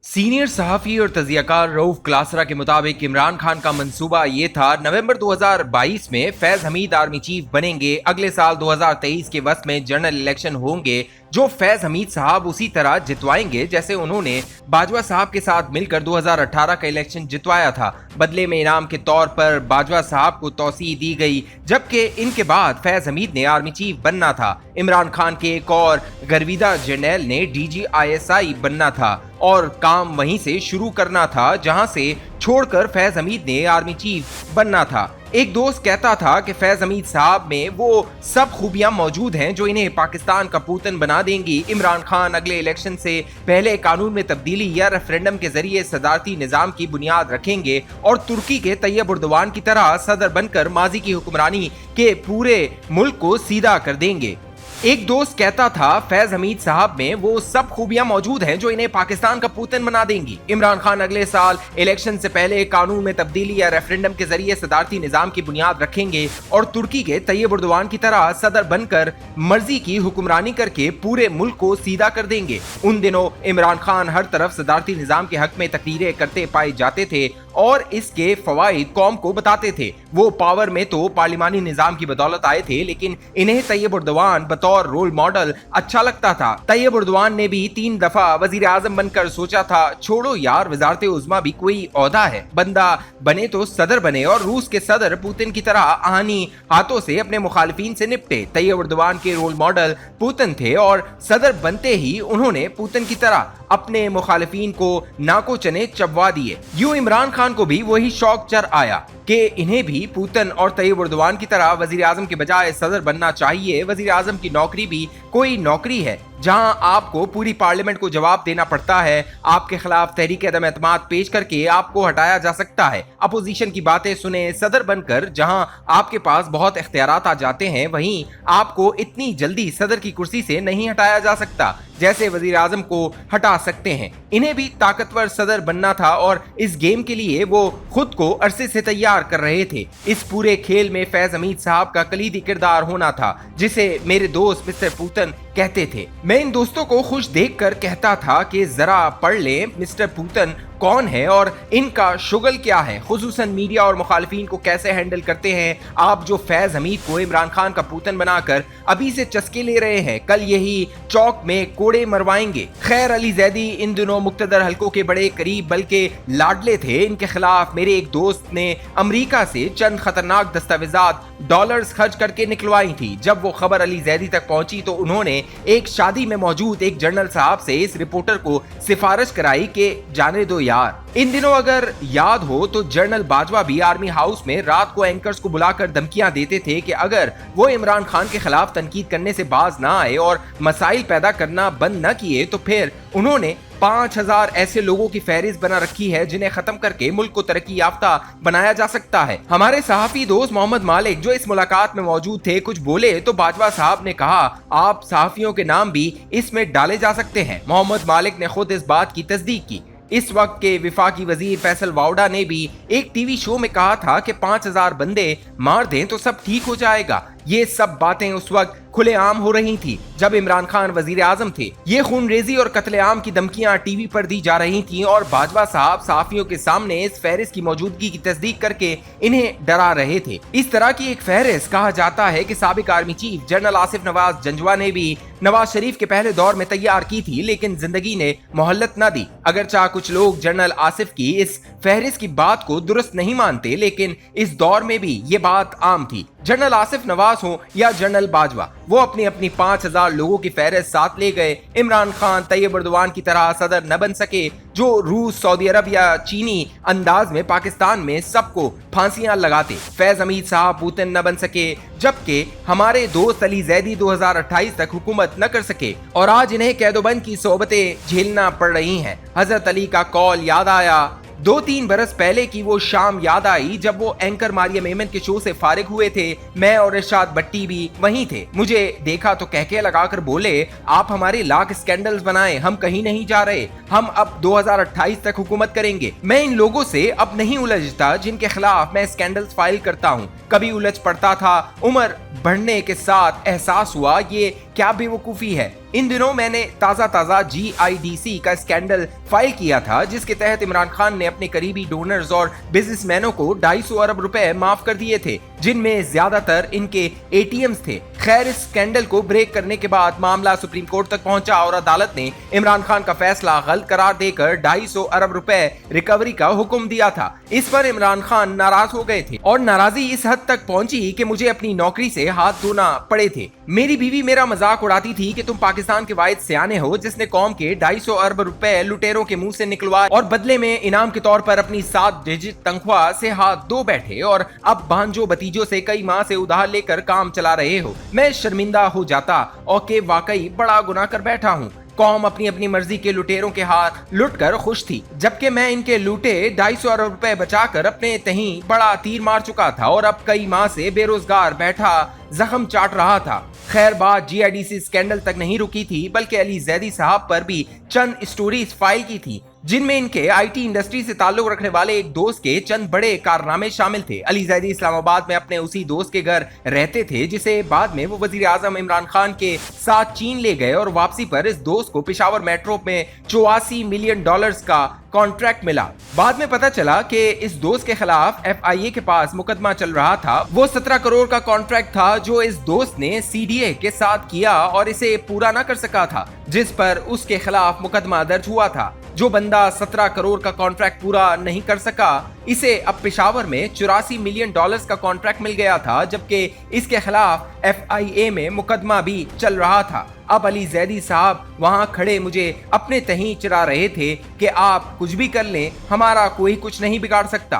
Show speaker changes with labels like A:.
A: Senior सहाफ़ी और तज़ियाकार रऊफ क्लासरा के मुताबिक इमरान खान का मंसूबा ये था नवंबर 2022 में फैज हमीद आर्मी चीफ बनेंगे। अगले साल 2023 के वक्त में जनरल इलेक्शन होंगे जो फैज हमीद साहब उसी तरह जितवाएंगे जैसे उन्होंने बाजवा साहब के साथ मिलकर 2018 का इलेक्शन जितवाया था। बदले में इनाम के तौर पर बाजवा साहब को तौसीह दी गई, जबकि इनके बाद फैज हमीद ने आर्मी चीफ बनना था। इमरान खान के एक और गर्विदा जर्नैल ने DGISI बनना था और काम वहीं से शुरू करना था जहां से छोड़कर फैज हमीद ने आर्मी चीफ बनना था। एक दोस्त कहता था कि फैज हमीद साहब में वो सब खूबियां मौजूद हैं जो इन्हें पाकिस्तान का पूतन बना देंगी। इमरान खान अगले इलेक्शन से पहले कानून में तब्दीली या रेफरेंडम के जरिए सदारती निजाम की बुनियाद रखेंगे और तुर्की के तैयब उर्दवान की तरह सदर बनकर माजी की हुक्मरानी के पूरे मुल्क को सीधा कर देंगे। एक दोस्त कहता था फैज हमीद साहब में वो सब खूबियां मौजूद हैं जो इन्हें पाकिस्तान का पूतन बना देंगी। इमरान खान अगले साल इलेक्शन से पहले कानून में तब्दीली या रेफरेंडम के जरिए सदारती निजाम की बुनियाद रखेंगे और तुर्की के तैयब उर्दवान की तरह सदर बनकर मर्जी की हुक्मरानी करके पूरे मुल्क को सीधा कर देंगे। उन दिनों इमरान खान हर तरफ सदारती निजाम के हक में तकरीरें करते पाए जाते थे और इसके फवाइद कौम को बताते थे। वो पावर में तो पार्लिमानी निजाम की बदौलत आए थे, लेकिन इन्हें तैयब उर्दवान बतौर रोल मॉडल अच्छा लगता था। तैयब उर्दवान ने भी 3 दफा वजीर आजम बनकर सोचा था छोड़ो यार वजारत उज़्मा भी कोई औहदा है, बंदा बने तो सदर बने और रूस के सदर पुतिन की तरह आहानी हाथों से अपने मुखालिफिन से निपटे। तैयब उर्दवान के रोल मॉडल पुतिन थे और सदर बनते ही उन्होंने पुतिन की तरह अपने मुखालिफिन को नाको चने चबवा दिए। यूं इमरान खान को भी वही शौक चढ़ आया कि इन्हें भी पुतिन और तैयब उर्दवान की तरह वजीर आजम के बजाय सदर बनना चाहिए। वजीर आजम की नौकरी भी कोई नौकरी है जहां आपको पूरी पार्लियामेंट को जवाब देना पड़ता है। आपके खिलाफ तहरीक अदम एतमाद पेश करके आपको हटाया जा सकता है। अपोजिशन की बातें सुने सदर बनकर जहां आपके पास बहुत इख्तियारात आ जाते हैं, वहीं आपको इतनी जल्दी सदर की कुर्सी से नहीं हटाया जा सकता जैसे वजीर आजम को हटा सकते हैं। इन्हें भी ताकतवर सदर बनना था और इस गेम के लिए वो खुद को अरसे से तैयार कर रहे थे। इस पूरे खेल में फैज हमीद साहब का कलीदी किरदार होना था जिसे मेरे दोस्त मिस्टर पुतिन कहते थे। मैं इन दोस्तों को खुश देखकर कहता था कि जरा पढ़ ले मिस्टर पुतिन कौन है और इनका शुगल क्या है, खुसूसन मीडिया और मुखालिफिन को कैसे हैंडल करते हैं। आप जो फैज हमीद को इमरान खान का पूतन बनाकर अभी से चस्के ले रहे हैं, कल यही चौक में कोड़े मरवाएंगे। खैर अली जैदी इन दिनों मुक्तदर हलकों के बड़े करीब बल्कि लाडले थे। इनके खिलाफ मेरे एक दोस्त ने अमेरिका से चंद खतरनाक दस्तावेजात डॉलर्स खर्च करके निकलवाई थी। जब वो खबर अली जैदी तक पहुंची तो उन्होंने एक शादी में मौजूद एक जनरल साहब से इस रिपोर्टर को सिफारिश कराई कि जाने दो यार। इन दिनों अगर याद हो तो जनरल बाजवा भी आर्मी हाउस में रात को एंकर्स को बुलाकर धमकियां देते थे कि अगर वो इमरान खान के खिलाफ तनकीद करने से बाज ना आए और मसाइल पैदा करना बंद न किए तो फिर उन्होंने 5000 ऐसे लोगों की फहरिस्त बना रखी है जिन्हें खत्म करके मुल्क को तरक्की याफ्ता बनाया जा सकता है। हमारे सहाफी दोस्त मोहम्मद मालिक जो इस मुलाकात में मौजूद थे कुछ बोले तो बाजवा साहब ने कहा आप सहाफियों के नाम भी इसमें डाले जा सकते हैं। मोहम्मद मालिक ने खुद इस बात की तस्दीक की। इस वक्त के विफाकी वजीर फैसल वाउडा ने भी एक टीवी शो में कहा था कि 5000 बंदे मार दें तो सब ठीक हो जाएगा। ये सब बातें उस वक्त खुलेआम हो रही थी जब इमरान खान वजीर आजम थे। ये खूनरेजी और कत्लेआम की धमकियां टीवी पर दी जा रही थीं और बाजवा साहब सहाफियों के सामने इस फहरिस्त की मौजूदगी की तस्दीक करके इन्हें डरा रहे थे। इस तरह की एक फहरिस्त कहा जाता है कि साबिक army chief general Asif Nawaz Janjua ने भी नवाज शरीफ के पहले दौर में तैयार की थी, लेकिन जिंदगी ने मोहल्लत न दी। अगरचा कुछ लोग जनरल आसिफ की इस फहरिस्त की बात को दुरुस्त नहीं मानते, लेकिन इस दौर में भी ये बात आम थी। जनरल आसिफ नवाज हो या जनरल बाजवा, वो अपनी अपनी 5000 लोगों की फहरिस्त साथ ले गए। इमरान खान तैयब उर्दवान की तरह सदर न बन सके जो रूस, सऊदी अरब या चीनी अंदाज में पाकिस्तान में सबको फांसियां लगाते। फैज हमीद साहब पुतिन न बन सके, जबकि हमारे दोस्त अली जैदी 2028 तक हुकूमत न कर सके और आज इन्हें कैदोबंद की सोबतें झेलना पड़ रही हैं। हजरत अली का कौल याद आया, 2-3 बरस पहले की वो शाम याद आई जब वो एंकर मारिया मेमन के शो से फारिग हुए थे। मैं और इरशाद भट्टी भी वहीं थे। मुझे देखा तो कहके लगाकर बोले आप हमारे लाख स्कैंडल्स बनाएं, हम कहीं नहीं जा रहे, हम अब 2028 तक हुकूमत करेंगे। मैं इन लोगों से अब नहीं उलझता जिनके खिलाफ मैं स्कैंडल्स फाइल करता हूँ। कभी उलझ पड़ता था, उम्र बढ़ने के साथ एहसास हुआ ये क्या बेवकूफ़ी है। इन दिनों मैंने ताजा GIDC का स्कैंडल फाइल किया था, जिसके तहत इमरान खान ने अपने करीबी डोनर्स और बिजनेसमैनों को 250 अरब रुपए माफ कर दिए थे, जिनमें ज्यादातर इनके ATMs थे। खैर, इस स्कैंडल को ब्रेक करने के बाद मामला सुप्रीम कोर्ट तक पहुंचा और अदालत ने इमरान खान का फैसला गलत करार देकर 250 अरब रुपए रिकवरी का हुक्म दिया था। इस पर इमरान खान नाराज हो गए थे और नाराजगी इस हद तक पहुंची कि मुझे अपनी नौकरी से हाथ धोना पड़े थे। मेरी बीवी मेरा मजाक उड़ाती थी कि तुम पाकिस्तान के वाहिद सियाने हो जिसने कौम के 250 अरब रुपए लुटेरों के मुंह से निकलवाए और बदले में इनाम के तौर पर अपनी 7 डिजिट तनख्वाह से हाथ धो बैठे और अब भांजो भतीजों से कई माह से उधार लेकर काम चला रहे हो। मैं शर्मिंदा हो जाता और के वाकई बड़ा गुनाह कर बैठा हूँ। कौम अपनी अपनी मर्जी के लुटेरों के हाथ लुटकर खुश थी, जबकि मैं इनके लूटे 250 अरब रुपए बचाकर अपने तहीं बड़ा तीर मार चुका था और अब कई माह से बेरोजगार बैठा जख्म चाट रहा था। खैर, बात GIDC स्कैंडल तक नहीं रुकी थी, बल्कि अली जैदी साहब पर भी चंद स्टोरीज फाइल की थी, जिनमें इनके IT इंडस्ट्री से ताल्लुक रखने वाले एक दोस्त के चंद बड़े कारनामे शामिल थे। अली जैदी इस्लामाबाद में अपने उसी दोस्त के घर रहते थे, जिसे बाद में वो वजीर आजम इमरान खान के साथ चीन ले गए और वापसी पर इस दोस्त को पेशावर मेट्रो में $84 मिलियन का कॉन्ट्रैक्ट मिला। बाद में पता चला कि इस दोस्त के खिलाफ FIA के पास मुकदमा चल रहा था। वो 17 करोड़ का कॉन्ट्रैक्ट था जो इस दोस्त ने CDA के साथ किया और इसे पूरा ना कर सका था, जिस पर उसके खिलाफ मुकदमा दर्ज हुआ था। जो बंदा 17 करोड़ का कॉन्ट्रैक्ट पूरा नहीं कर सका, इसे अब पेशावर में $84 मिलियन का कॉन्ट्रैक्ट मिल गया था, जबकि इसके खिलाफ FIA में मुकदमा भी चल रहा था। अब अली जैदी साहब वहां खड़े मुझे अपने तहीं चिरा रहे थे कि आप कुछ भी कर लें, हमारा कोई कुछ नहीं बिगाड़ सकता।